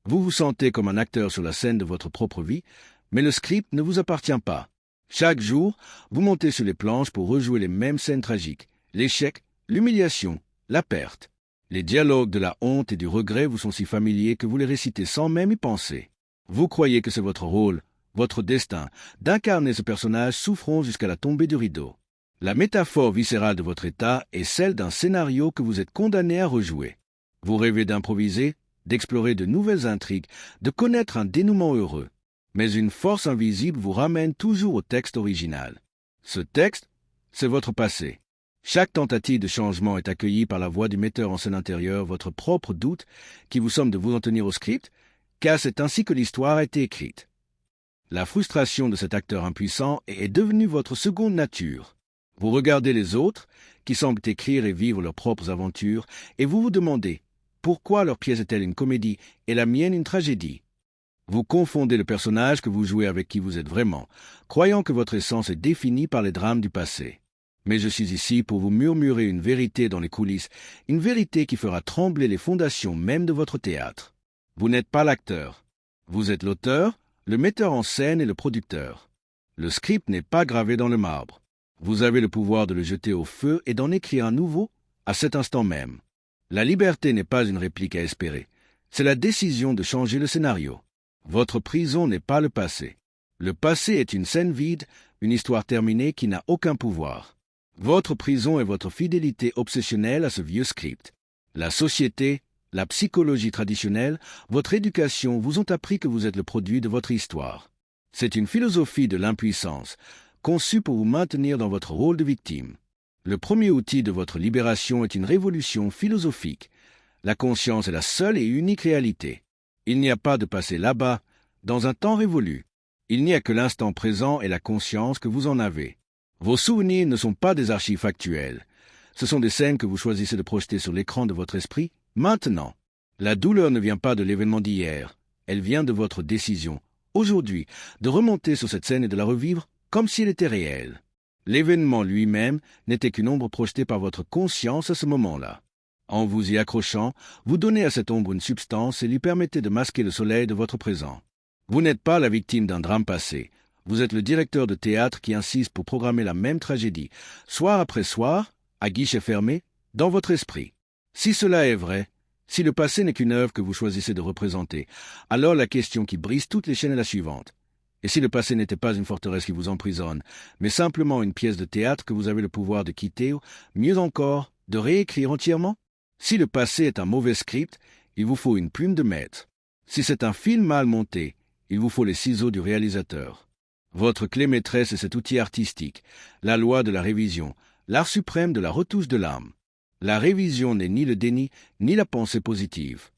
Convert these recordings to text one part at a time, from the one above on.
Vous vous sentez comme un acteur sur la scène de votre propre vie, mais le script ne vous appartient pas. Chaque jour, vous montez sur les planches pour rejouer les mêmes scènes tragiques. L'échec, l'humiliation, la perte. Les dialogues de la honte et du regret vous sont si familiers que vous les récitez sans même y penser. Vous croyez que c'est votre rôle, votre destin, d'incarner ce personnage souffrant jusqu'à la tombée du rideau. La métaphore viscérale de votre état est celle d'un scénario que vous êtes condamné à rejouer. Vous rêvez d'improviser, d'explorer de nouvelles intrigues, de connaître un dénouement heureux. Mais une force invisible vous ramène toujours au texte original. Ce texte, c'est votre passé. Chaque tentative de changement est accueillie par la voix du metteur en scène intérieur, votre propre doute, qui vous somme de vous en tenir au script, car c'est ainsi que l'histoire a été écrite. La frustration de cet acteur impuissant est devenue votre seconde nature. Vous regardez les autres, qui semblent écrire et vivre leurs propres aventures, et vous vous demandez pourquoi leur pièce est-elle une comédie et la mienne une tragédie. Vous confondez le personnage que vous jouez avec qui vous êtes vraiment, croyant que votre essence est définie par les drames du passé. Mais je suis ici pour vous murmurer une vérité dans les coulisses, une vérité qui fera trembler les fondations même de votre théâtre. Vous n'êtes pas l'acteur. Vous êtes l'auteur, le metteur en scène et le producteur. Le script n'est pas gravé dans le marbre. Vous avez le pouvoir de le jeter au feu et d'en écrire un nouveau à cet instant même. La liberté n'est pas une réplique à espérer. C'est la décision de changer le scénario. Votre prison n'est pas le passé. Le passé est une scène vide, une histoire terminée qui n'a aucun pouvoir. Votre prison est votre fidélité obsessionnelle à ce vieux script. La société, la psychologie traditionnelle, votre éducation vous ont appris que vous êtes le produit de votre histoire. C'est une philosophie de l'impuissance, conçue pour vous maintenir dans votre rôle de victime. Le premier outil de votre libération est une révolution philosophique. La conscience est la seule et unique réalité. Il n'y a pas de passé là-bas, dans un temps révolu. Il n'y a que l'instant présent et la conscience que vous en avez. Vos souvenirs ne sont pas des archives factuelles. Ce sont des scènes que vous choisissez de projeter sur l'écran de votre esprit, maintenant. La douleur ne vient pas de l'événement d'hier. Elle vient de votre décision, aujourd'hui, de remonter sur cette scène et de la revivre comme si elle était réelle. L'événement lui-même n'était qu'une ombre projetée par votre conscience à ce moment-là. En vous y accrochant, vous donnez à cette ombre une substance et lui permettez de masquer le soleil de votre présent. Vous n'êtes pas la victime d'un drame passé. Vous êtes le directeur de théâtre qui insiste pour programmer la même tragédie, soir après soir, à guichet fermé, dans votre esprit. Si cela est vrai, si le passé n'est qu'une œuvre que vous choisissez de représenter, alors la question qui brise toutes les chaînes est la suivante. Et si le passé n'était pas une forteresse qui vous emprisonne, mais simplement une pièce de théâtre que vous avez le pouvoir de quitter, ou, mieux encore, de réécrire entièrement? Si le passé est un mauvais script, il vous faut une plume de maître. Si c'est un film mal monté, il vous faut les ciseaux du réalisateur. Votre clé maîtresse est cet outil artistique, la loi de la révision, l'art suprême de la retouche de l'âme. La révision n'est ni le déni, ni la pensée positive.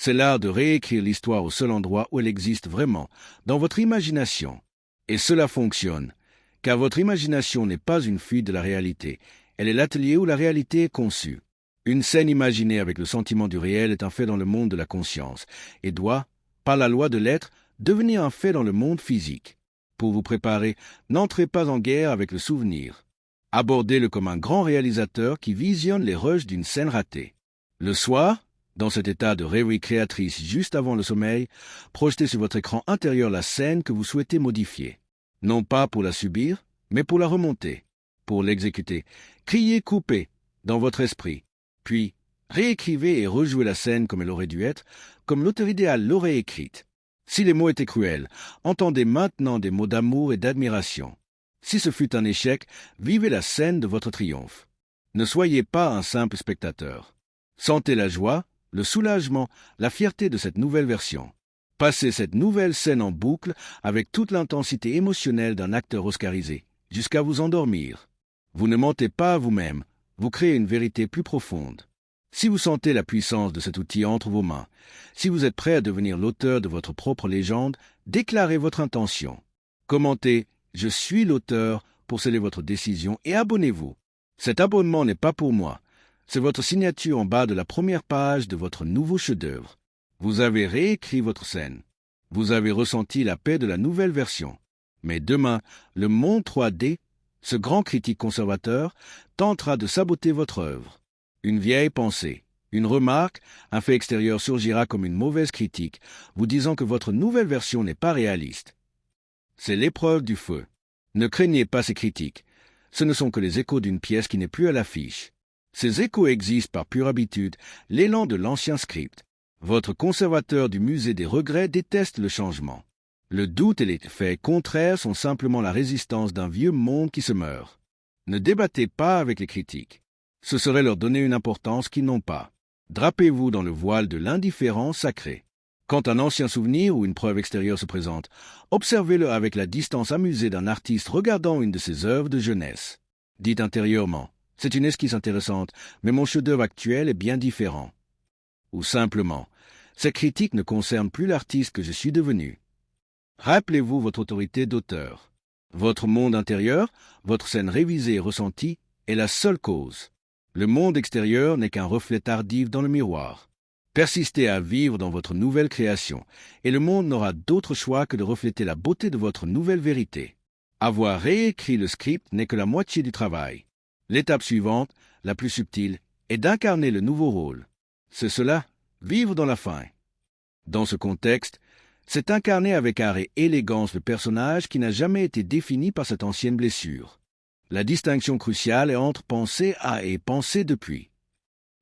C'est l'art de réécrire l'histoire au seul endroit où elle existe vraiment, dans votre imagination. Et cela fonctionne, car votre imagination n'est pas une fuite de la réalité, elle est l'atelier où la réalité est conçue. Une scène imaginée avec le sentiment du réel est un fait dans le monde de la conscience, et doit, par la loi de l'être, devenir un fait dans le monde physique. Pour vous préparer, n'entrez pas en guerre avec le souvenir. Abordez-le comme un grand réalisateur qui visionne les rushs d'une scène ratée. Le soir, dans cet état de rêverie créatrice juste avant le sommeil, projetez sur votre écran intérieur la scène que vous souhaitez modifier. Non pas pour la subir, mais pour la remonter, pour l'exécuter. Criez coupez dans votre esprit. Puis, réécrivez et rejouez la scène comme elle aurait dû être, comme l'auteur idéal l'aurait écrite. Si les mots étaient cruels, entendez maintenant des mots d'amour et d'admiration. Si ce fut un échec, vivez la scène de votre triomphe. Ne soyez pas un simple spectateur. Sentez la joie, le soulagement, la fierté de cette nouvelle version. Passez cette nouvelle scène en boucle avec toute l'intensité émotionnelle d'un acteur oscarisé, jusqu'à vous endormir. Vous ne mentez pas à vous-même, vous créez une vérité plus profonde. Si vous sentez la puissance de cet outil entre vos mains, si vous êtes prêt à devenir l'auteur de votre propre légende, déclarez votre intention. Commentez « Je suis l'auteur » pour sceller votre décision et abonnez-vous. Cet abonnement n'est pas pour moi. C'est votre signature en bas de la première page de votre nouveau chef-d'œuvre. Vous avez réécrit votre scène. Vous avez ressenti la paix de la nouvelle version. Mais demain, le monde 3D, ce grand critique conservateur, tentera de saboter votre œuvre. Une vieille pensée. Une remarque, un fait extérieur surgira comme une mauvaise critique, vous disant que votre nouvelle version n'est pas réaliste. C'est l'épreuve du feu. Ne craignez pas ces critiques. Ce ne sont que les échos d'une pièce qui n'est plus à l'affiche. Ces échos existent par pure habitude, l'élan de l'ancien script. Votre conservateur du musée des regrets déteste le changement. Le doute et les faits contraires sont simplement la résistance d'un vieux monde qui se meurt. Ne débattez pas avec les critiques. Ce serait leur donner une importance qu'ils n'ont pas. Drapez-vous dans le voile de l'indifférence sacrée. Quand un ancien souvenir ou une preuve extérieure se présente, observez-le avec la distance amusée d'un artiste regardant une de ses œuvres de jeunesse. Dites intérieurement, c'est une esquisse intéressante, mais mon chef-d'œuvre actuel est bien différent. Ou simplement, ces critiques ne concernent plus l'artiste que je suis devenu. Rappelez-vous votre autorité d'auteur. Votre monde intérieur, votre scène révisée et ressentie, est la seule cause. Le monde extérieur n'est qu'un reflet tardif dans le miroir. Persistez à vivre dans votre nouvelle création, et le monde n'aura d'autre choix que de refléter la beauté de votre nouvelle vérité. Avoir réécrit le script n'est que la moitié du travail. L'étape suivante, la plus subtile, est d'incarner le nouveau rôle. C'est cela, vivre dans la fin. Dans ce contexte, c'est incarner avec art et élégance le personnage qui n'a jamais été défini par cette ancienne blessure. La distinction cruciale est entre penser à et penser depuis.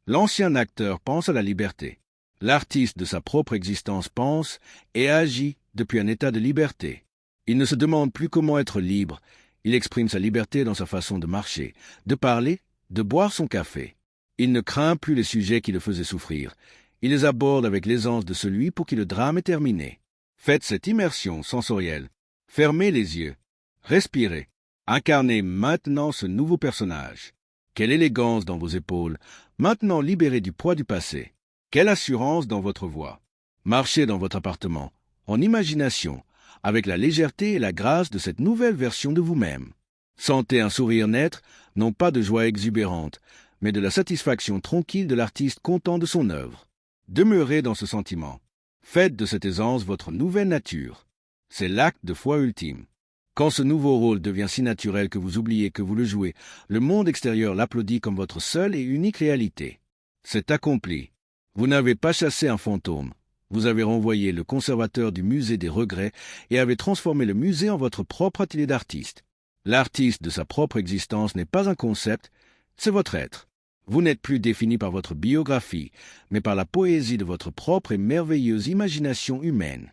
L'ancien acteur pense à la liberté. L'artiste de sa propre existence pense et agit depuis un état de liberté. Il ne se demande plus comment être libre. Il exprime sa liberté dans sa façon de marcher, de parler, de boire son café. Il ne craint plus les sujets qui le faisaient souffrir. Il les aborde avec l'aisance de celui pour qui le drame est terminé. Faites cette immersion sensorielle. Fermez les yeux. Respirez. Incarnez maintenant ce nouveau personnage. Quelle élégance dans vos épaules, maintenant libéré du poids du passé. Quelle assurance dans votre voix. Marchez dans votre appartement, en imagination, avec la légèreté et la grâce de cette nouvelle version de vous-même. Sentez un sourire naître, non pas de joie exubérante, mais de la satisfaction tranquille de l'artiste content de son œuvre. Demeurez dans ce sentiment. Faites de cette aisance votre nouvelle nature. C'est l'acte de foi ultime. Quand ce nouveau rôle devient si naturel que vous oubliez que vous le jouez, le monde extérieur l'applaudit comme votre seule et unique réalité. C'est accompli. Vous n'avez pas chassé un fantôme. Vous avez renvoyé le conservateur du musée des regrets et avez transformé le musée en votre propre atelier d'artiste. L'artiste de sa propre existence n'est pas un concept, c'est votre être. Vous n'êtes plus défini par votre biographie, mais par la poésie de votre propre et merveilleuse imagination humaine.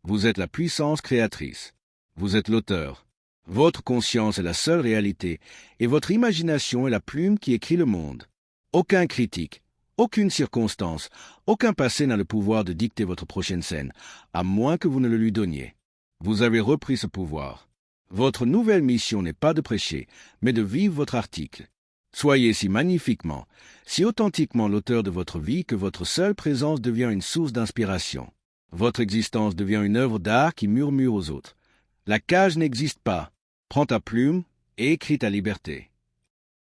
Vous êtes la puissance créatrice. Vous êtes l'auteur. Votre conscience est la seule réalité, et votre imagination est la plume qui écrit le monde. Aucun critique, aucune circonstance, aucun passé n'a le pouvoir de dicter votre prochaine scène, à moins que vous ne le lui donniez. Vous avez repris ce pouvoir. Votre nouvelle mission n'est pas de prêcher, mais de vivre votre article. Soyez si magnifiquement, si authentiquement l'auteur de votre vie que votre seule présence devient une source d'inspiration. Votre existence devient une œuvre d'art qui murmure aux autres. La cage n'existe pas. Prends ta plume et écris ta liberté.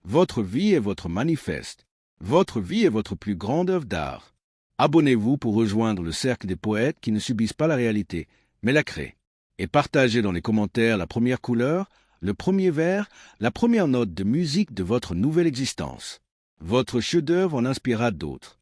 Votre vie est votre manifeste. Votre vie est votre plus grande œuvre d'art. Abonnez-vous pour rejoindre le cercle des poètes qui ne subissent pas la réalité, mais la créent. Et partagez dans les commentaires la première couleur, le premier vers, la première note de musique de votre nouvelle existence. Votre chef-d'œuvre en inspirera d'autres.